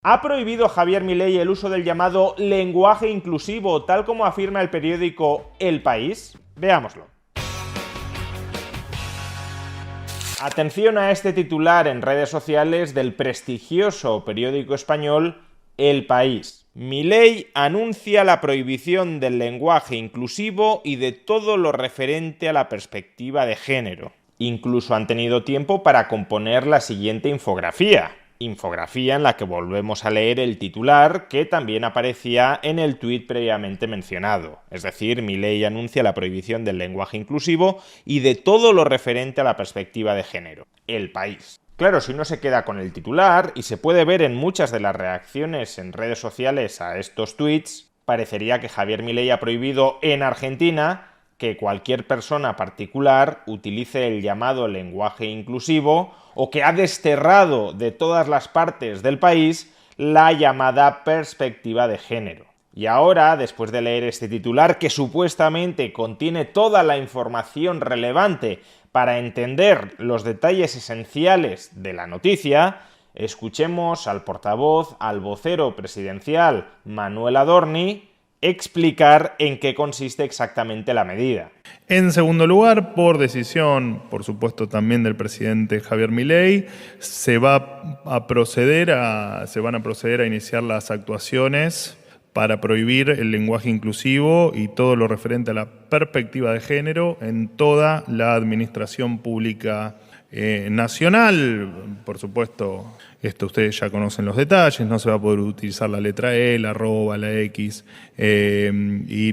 ¿Ha prohibido Javier Milei el uso del llamado lenguaje inclusivo, tal como afirma el periódico El País? Veámoslo. Atención a este titular en redes sociales del prestigioso periódico español El País. Milei anuncia la prohibición del lenguaje inclusivo y de todo lo referente a la perspectiva de género. Incluso han tenido tiempo para componer la siguiente infografía en la que volvemos a leer el titular que también aparecía en el tuit previamente mencionado. Es decir, Milei anuncia la prohibición del lenguaje inclusivo y de todo lo referente a la perspectiva de género. El País. Claro, si uno se queda con el titular, y se puede ver en muchas de las reacciones en redes sociales a estos tuits, parecería que Javier Milei ha prohibido en Argentina que cualquier persona particular utilice el llamado lenguaje inclusivo o que ha desterrado de todas las partes del país la llamada perspectiva de género. Y ahora, después de leer este titular que supuestamente contiene toda la información relevante para entender los detalles esenciales de la noticia, escuchemos al portavoz, al vocero presidencial Manuel Adorni, explicar en qué consiste exactamente la medida. En segundo lugar, por decisión, por supuesto, también del presidente Javier Milei, se van a proceder a iniciar las actuaciones para prohibir el lenguaje inclusivo y todo lo referente a la perspectiva de género en toda la administración pública nacional. Por supuesto, esto ustedes ya conocen los detalles, no se va a poder utilizar la letra E, la arroba, la X y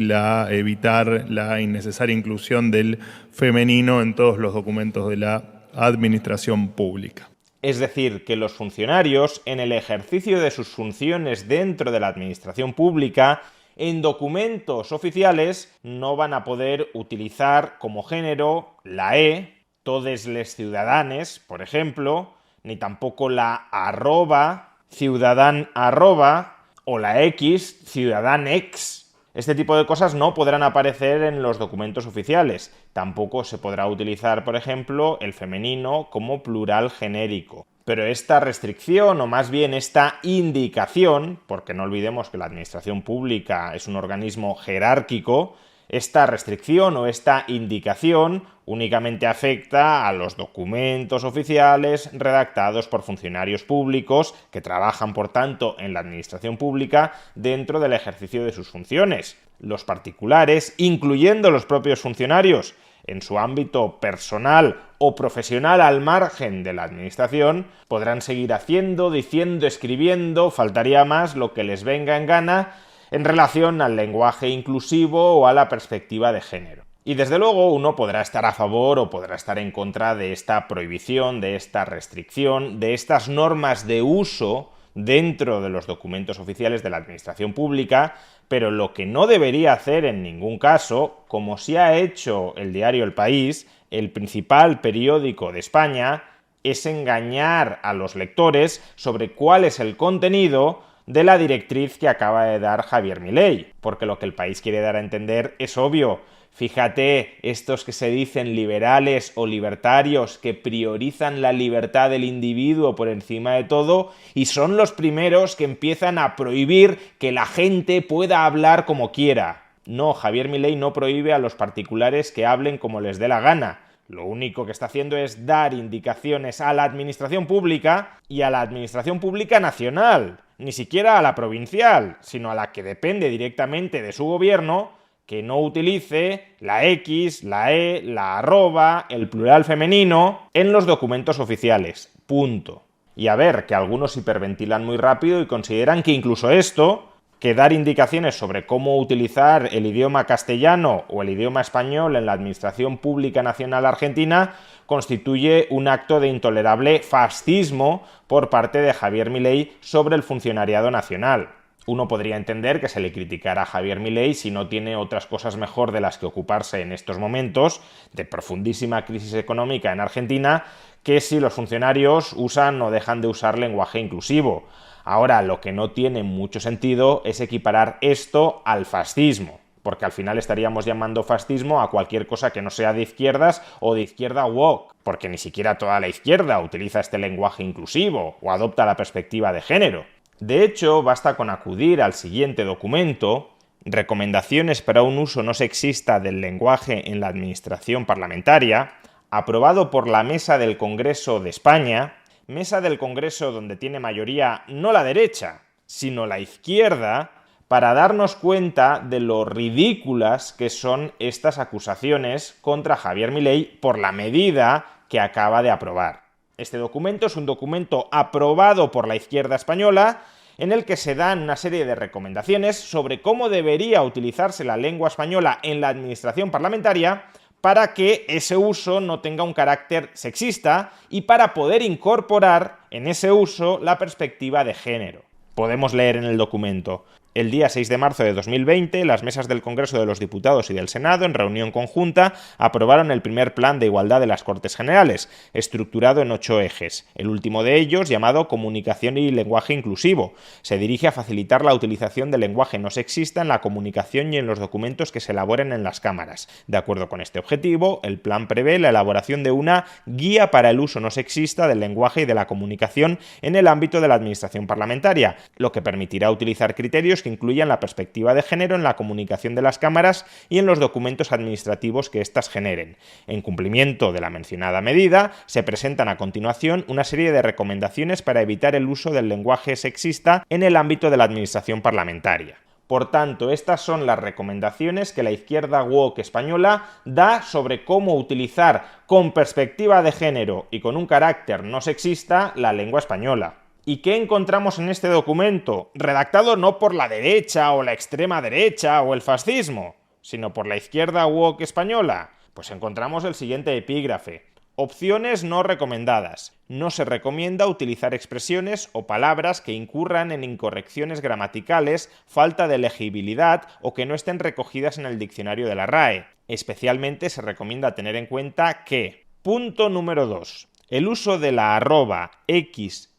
evitar la innecesaria inclusión del femenino en todos los documentos de la administración pública. Es decir, que los funcionarios, en el ejercicio de sus funciones dentro de la administración pública, en documentos oficiales no van a poder utilizar como género la E, todes les ciudadanes, por ejemplo, ni tampoco la arroba, ciudadan arroba, o la X, ciudadanex. Este tipo de cosas no podrán aparecer en los documentos oficiales. Tampoco se podrá utilizar, por ejemplo, el femenino como plural genérico. Pero esta restricción, o más bien esta indicación, porque no olvidemos que la administración pública es un organismo jerárquico, esta restricción o esta indicación únicamente afecta a los documentos oficiales redactados por funcionarios públicos que trabajan, por tanto, en la administración pública dentro del ejercicio de sus funciones. Los particulares, incluyendo los propios funcionarios, en su ámbito personal o profesional al margen de la administración, podrán seguir haciendo, diciendo, escribiendo, faltaría más, lo que les venga en gana en relación al lenguaje inclusivo o a la perspectiva de género. Y desde luego uno podrá estar a favor o podrá estar en contra de esta prohibición, de esta restricción, de estas normas de uso dentro de los documentos oficiales de la administración pública, pero lo que no debería hacer en ningún caso, como sí ha hecho el diario El País, el principal periódico de España, es engañar a los lectores sobre cuál es el contenido de la directriz que acaba de dar Javier Milei, porque lo que El País quiere dar a entender es obvio. Fíjate, estos que se dicen liberales o libertarios que priorizan la libertad del individuo por encima de todo y son los primeros que empiezan a prohibir que la gente pueda hablar como quiera. No, Javier Milei no prohíbe a los particulares que hablen como les dé la gana. Lo único que está haciendo es dar indicaciones a la administración pública y a la administración pública nacional, ni siquiera a la provincial, sino a la que depende directamente de su gobierno, que no utilice la X, la E, la arroba, el plural femenino en los documentos oficiales. Punto. Y a ver, que algunos hiperventilan muy rápido y consideran que incluso esto, que dar indicaciones sobre cómo utilizar el idioma castellano o el idioma español en la Administración Pública Nacional Argentina, constituye un acto de intolerable fascismo por parte de Javier Milei sobre el funcionariado nacional. Uno podría entender que se le criticara a Javier Milei si no tiene otras cosas mejor de las que ocuparse en estos momentos de profundísima crisis económica en Argentina, que si los funcionarios usan o dejan de usar lenguaje inclusivo. Ahora, lo que no tiene mucho sentido es equiparar esto al fascismo, porque al final estaríamos llamando fascismo a cualquier cosa que no sea de izquierdas o de izquierda woke, porque ni siquiera toda la izquierda utiliza este lenguaje inclusivo o adopta la perspectiva de género. De hecho, basta con acudir al siguiente documento, Recomendaciones para un uso no sexista del lenguaje en la administración parlamentaria, aprobado por la Mesa del Congreso de España, Mesa del Congreso donde tiene mayoría no la derecha, sino la izquierda, para darnos cuenta de lo ridículas que son estas acusaciones contra Javier Milei por la medida que acaba de aprobar. Este documento es un documento aprobado por la izquierda española en el que se dan una serie de recomendaciones sobre cómo debería utilizarse la lengua española en la administración parlamentaria para que ese uso no tenga un carácter sexista y para poder incorporar en ese uso la perspectiva de género. Podemos leer en el documento: el día 6 de marzo de 2020, las mesas del Congreso de los Diputados y del Senado, en reunión conjunta, aprobaron el primer Plan de Igualdad de las Cortes Generales, estructurado en 8 ejes. El último de ellos, llamado Comunicación y Lenguaje Inclusivo, se dirige a facilitar la utilización del lenguaje no sexista en la comunicación y en los documentos que se elaboren en las cámaras. De acuerdo con este objetivo, el plan prevé la elaboración de una guía para el uso no sexista del lenguaje y de la comunicación en el ámbito de la administración parlamentaria, lo que permitirá utilizar criterios que incluyan la perspectiva de género en la comunicación de las cámaras y en los documentos administrativos que éstas generen. En cumplimiento de la mencionada medida, se presentan a continuación una serie de recomendaciones para evitar el uso del lenguaje sexista en el ámbito de la administración parlamentaria. Por tanto, estas son las recomendaciones que la izquierda woke española da sobre cómo utilizar con perspectiva de género y con un carácter no sexista la lengua española. ¿Y qué encontramos en este documento? Redactado no por la derecha o la extrema derecha o el fascismo, sino por la izquierda woke española. Pues encontramos el siguiente epígrafe: opciones no recomendadas. No se recomienda utilizar expresiones o palabras que incurran en incorrecciones gramaticales, falta de legibilidad o que no estén recogidas en el diccionario de la RAE. Especialmente se recomienda tener en cuenta que, punto número 2, el uso de la arroba, x,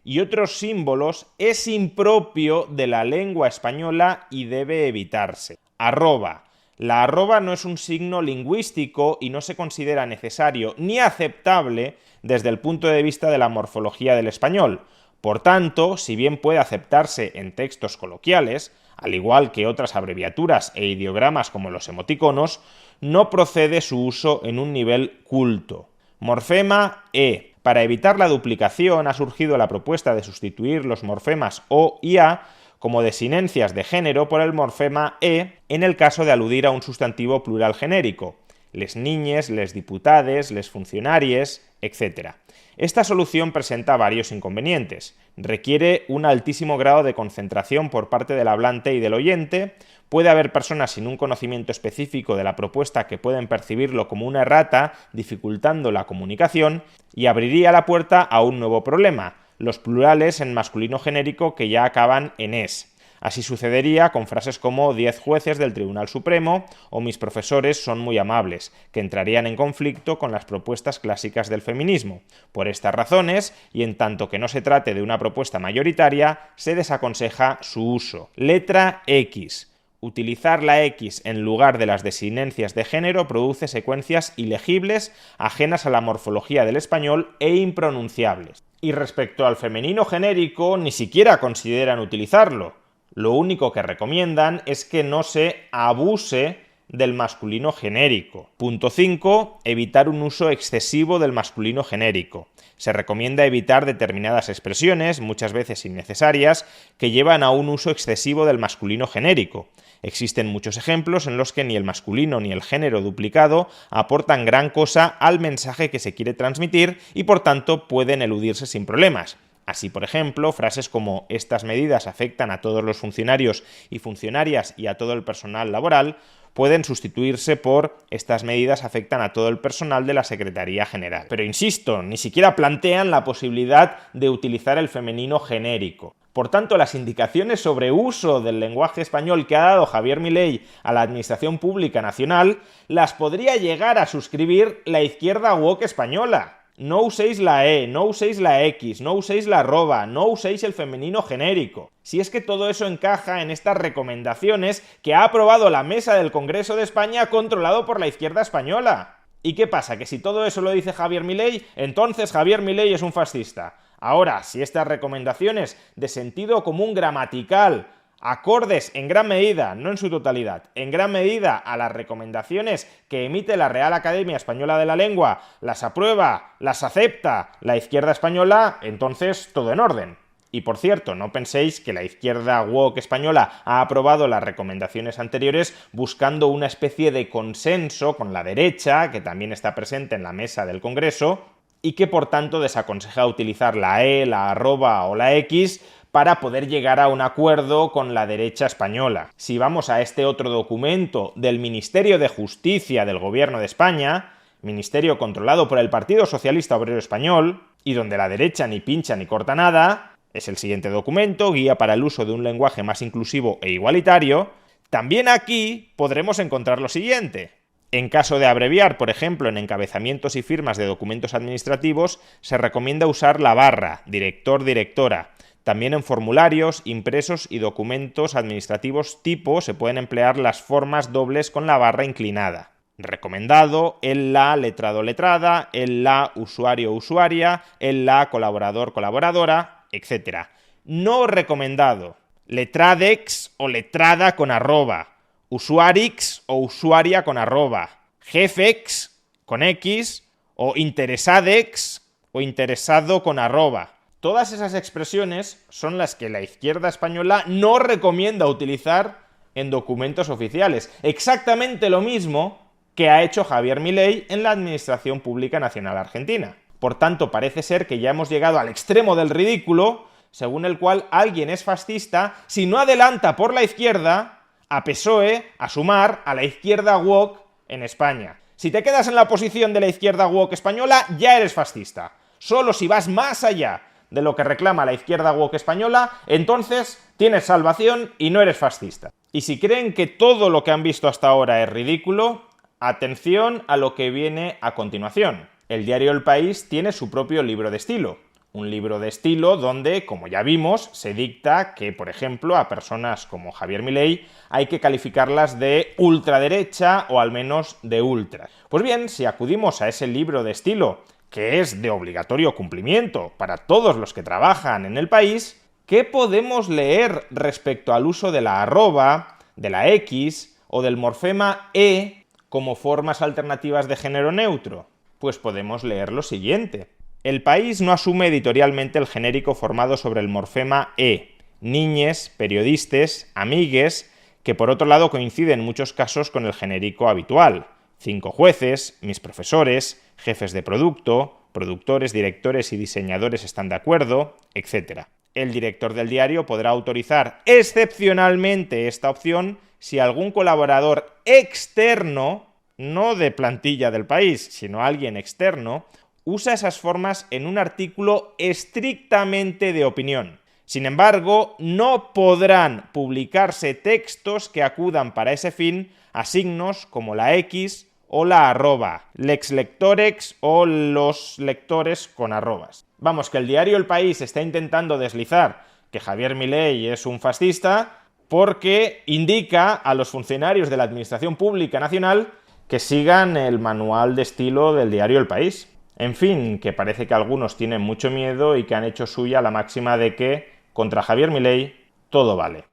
y otros símbolos es impropio de la lengua española y debe evitarse. Arroba. La arroba no es un signo lingüístico y no se considera necesario ni aceptable desde el punto de vista de la morfología del español. Por tanto, si bien puede aceptarse en textos coloquiales, al igual que otras abreviaturas e ideogramas como los emoticonos, no procede su uso en un nivel culto. Morfema e. Para evitar la duplicación ha surgido la propuesta de sustituir los morfemas o y a como desinencias de género por el morfema e en el caso de aludir a un sustantivo plural genérico, les niñes, les diputades, les funcionaries, etc. Esta solución presenta varios inconvenientes. Requiere un altísimo grado de concentración por parte del hablante y del oyente. Puede haber personas sin un conocimiento específico de la propuesta que pueden percibirlo como una errata, dificultando la comunicación, y abriría la puerta a un nuevo problema: los plurales en masculino genérico que ya acaban en es. Así sucedería con frases como 10 jueces del Tribunal Supremo o mis profesores son muy amables, que entrarían en conflicto con las propuestas clásicas del feminismo. Por estas razones, y en tanto que no se trate de una propuesta mayoritaria, se desaconseja su uso. Letra X. Utilizar la X en lugar de las desinencias de género produce secuencias ilegibles, ajenas a la morfología del español e impronunciables. Y respecto al femenino genérico, ni siquiera consideran utilizarlo. Lo único que recomiendan es que no se abuse del masculino genérico. Punto 5. Evitar un uso excesivo del masculino genérico. Se recomienda evitar determinadas expresiones, muchas veces innecesarias, que llevan a un uso excesivo del masculino genérico. Existen muchos ejemplos en los que ni el masculino ni el género duplicado aportan gran cosa al mensaje que se quiere transmitir y por tanto pueden eludirse sin problemas. Así, por ejemplo, frases como estas medidas afectan a todos los funcionarios y funcionarias y a todo el personal laboral pueden sustituirse por estas medidas afectan a todo el personal de la Secretaría General. Pero insisto, ni siquiera plantean la posibilidad de utilizar el femenino genérico. Por tanto, las indicaciones sobre uso del lenguaje español que ha dado Javier Milei a la Administración Pública Nacional las podría llegar a suscribir la izquierda woke española. No uséis la E, no uséis la X, no uséis la arroba, no uséis el femenino genérico. Si es que todo eso encaja en estas recomendaciones que ha aprobado la Mesa del Congreso de España controlado por la izquierda española. ¿Y qué pasa? ¿Que si todo eso lo dice Javier Milei, entonces Javier Milei es un fascista? Ahora, si estas recomendaciones de sentido común gramatical, acordes en gran medida, no en su totalidad, en gran medida a las recomendaciones que emite la Real Academia Española de la Lengua, las aprueba, las acepta la izquierda española, entonces todo en orden. Y por cierto, no penséis que la izquierda woke española ha aprobado las recomendaciones anteriores buscando una especie de consenso con la derecha, que también está presente en la mesa del Congreso, y que por tanto desaconseja utilizar la E, la arroba o la X para poder llegar a un acuerdo con la derecha española. Si vamos a este otro documento del Ministerio de Justicia del Gobierno de España, ministerio controlado por el Partido Socialista Obrero Español, y donde la derecha ni pincha ni corta nada, es el siguiente documento, Guía para el uso de un lenguaje más inclusivo e igualitario, también aquí podremos encontrar lo siguiente. En caso de abreviar, por ejemplo, en encabezamientos y firmas de documentos administrativos, se recomienda usar la barra, director-directora. También en formularios, impresos y documentos administrativos tipo se pueden emplear las formas dobles con la barra inclinada. Recomendado, el la, letrado-letrada, el la, usuario-usuaria, el la, colaborador-colaboradora, etc. No recomendado, letradex o letrada con arroba, usuarix o usuaria con arroba, jefex con x o interesadex o interesado con arroba. Todas esas expresiones son las que la izquierda española no recomienda utilizar en documentos oficiales. Exactamente lo mismo que ha hecho Javier Milei en la Administración Pública Nacional Argentina. Por tanto, parece ser que ya hemos llegado al extremo del ridículo, según el cual alguien es fascista si no adelanta por la izquierda a PSOE, a Sumar, a la izquierda woke en España. Si te quedas en la posición de la izquierda woke española, ya eres fascista. Solo si vas más allá de lo que reclama la izquierda woke española, entonces tienes salvación y no eres fascista. Y si creen que todo lo que han visto hasta ahora es ridículo, atención a lo que viene a continuación. El diario El País tiene su propio libro de estilo. Un libro de estilo donde, como ya vimos, se dicta que, por ejemplo, a personas como Javier Milei hay que calificarlas de ultraderecha o al menos de ultra. Pues bien, si acudimos a ese libro de estilo, que es de obligatorio cumplimiento para todos los que trabajan en el país, ¿qué podemos leer respecto al uso de la arroba, de la X o del morfema E como formas alternativas de género neutro? Pues podemos leer lo siguiente. El País no asume editorialmente el genérico formado sobre el morfema E, niñes, periodistas, amigues, que por otro lado coincide en muchos casos con el genérico habitual. 5 jueces, mis profesores, jefes de producto, productores, directores y diseñadores están de acuerdo, etc. El director del diario podrá autorizar excepcionalmente esta opción si algún colaborador externo, no de plantilla del País, sino alguien externo, usa esas formas en un artículo estrictamente de opinión. Sin embargo, no podrán publicarse textos que acudan para ese fin a signos como la X o la arroba, lex lectorex o los lectores con arrobas. Vamos, que el diario El País está intentando deslizar que Javier Milei es un fascista porque indica a los funcionarios de la Administración Pública Nacional que sigan el manual de estilo del diario El País. En fin, que parece que algunos tienen mucho miedo y que han hecho suya la máxima de que contra Javier Milei todo vale.